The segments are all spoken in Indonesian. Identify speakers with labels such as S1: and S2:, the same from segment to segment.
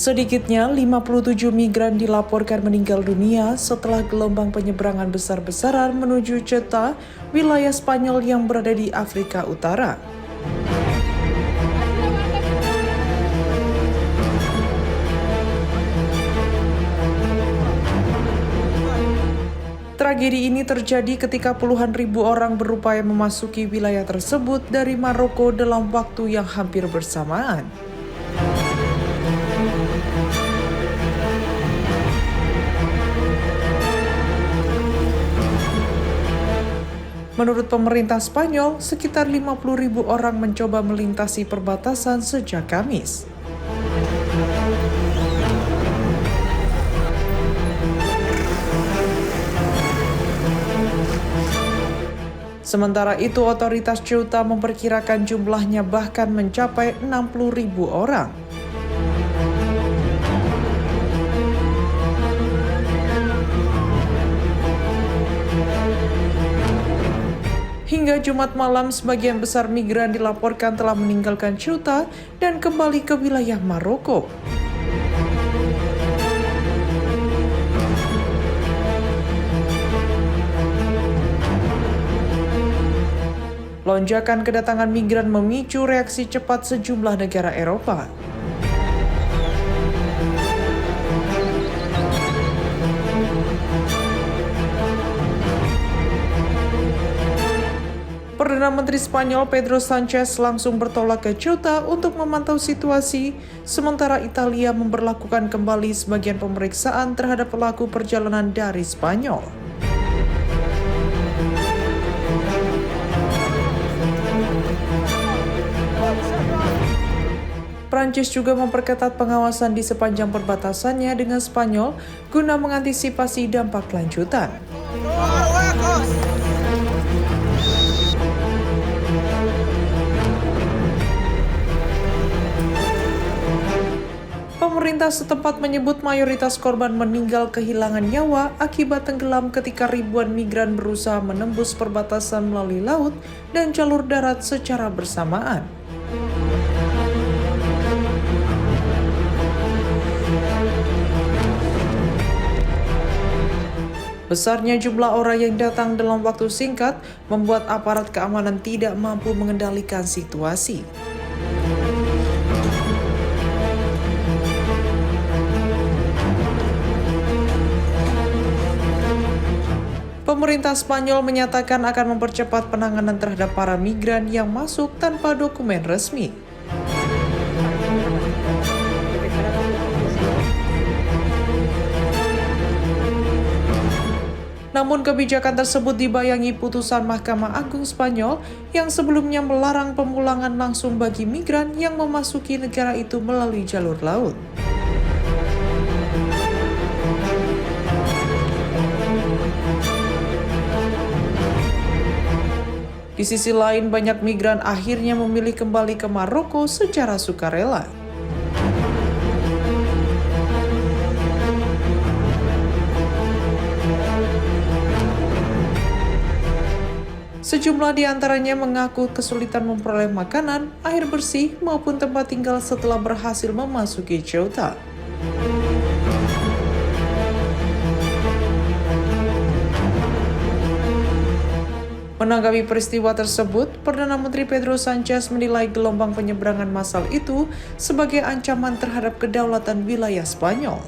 S1: Sedikitnya 57 migran dilaporkan meninggal dunia setelah gelombang penyeberangan besar-besaran menuju Ceuta, wilayah Spanyol yang berada di Afrika Utara. Tragedi ini terjadi ketika puluhan ribu orang berupaya memasuki wilayah tersebut dari Maroko dalam waktu yang hampir bersamaan. Menurut pemerintah Spanyol, sekitar 50.000 orang mencoba melintasi perbatasan sejak Kamis. Sementara itu, otoritas Ceuta memperkirakan jumlahnya bahkan mencapai 60.000 orang. Hingga Jumat malam, sebagian besar migran dilaporkan telah meninggalkan Ceuta dan kembali ke wilayah Maroko. Lonjakan kedatangan migran memicu reaksi cepat sejumlah negara Eropa. Perdana Menteri Spanyol Pedro Sánchez langsung bertolak ke Ceuta untuk memantau situasi, sementara Italia memberlakukan kembali sebagian pemeriksaan terhadap pelaku perjalanan dari Spanyol. Prancis juga memperketat pengawasan di sepanjang perbatasannya dengan Spanyol guna mengantisipasi dampak lanjutan. Pemerintah setempat menyebut mayoritas korban meninggal kehilangan nyawa akibat tenggelam ketika ribuan migran berusaha menembus perbatasan melalui laut dan jalur darat secara bersamaan. Besarnya jumlah orang yang datang dalam waktu singkat membuat aparat keamanan tidak mampu mengendalikan situasi. Pemerintah Spanyol menyatakan akan mempercepat penanganan terhadap para migran yang masuk tanpa dokumen resmi. Namun kebijakan tersebut dibayangi putusan Mahkamah Agung Spanyol yang sebelumnya melarang pemulangan langsung bagi migran yang memasuki negara itu melalui jalur laut. Di sisi lain, banyak migran akhirnya memilih kembali ke Maroko secara sukarela. Sejumlah di antaranya mengaku kesulitan memperoleh makanan, air bersih, maupun tempat tinggal setelah berhasil memasuki Ceuta. Menanggapi peristiwa tersebut, Perdana Menteri Pedro Sánchez menilai gelombang penyeberangan massal itu sebagai ancaman terhadap kedaulatan wilayah Spanyol.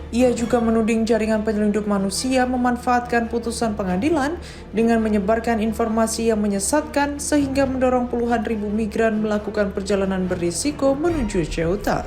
S1: Ia juga menuding jaringan penyelundup manusia memanfaatkan putusan pengadilan dengan menyebarkan informasi yang menyesatkan sehingga mendorong puluhan ribu migran melakukan perjalanan berisiko menuju Ceuta.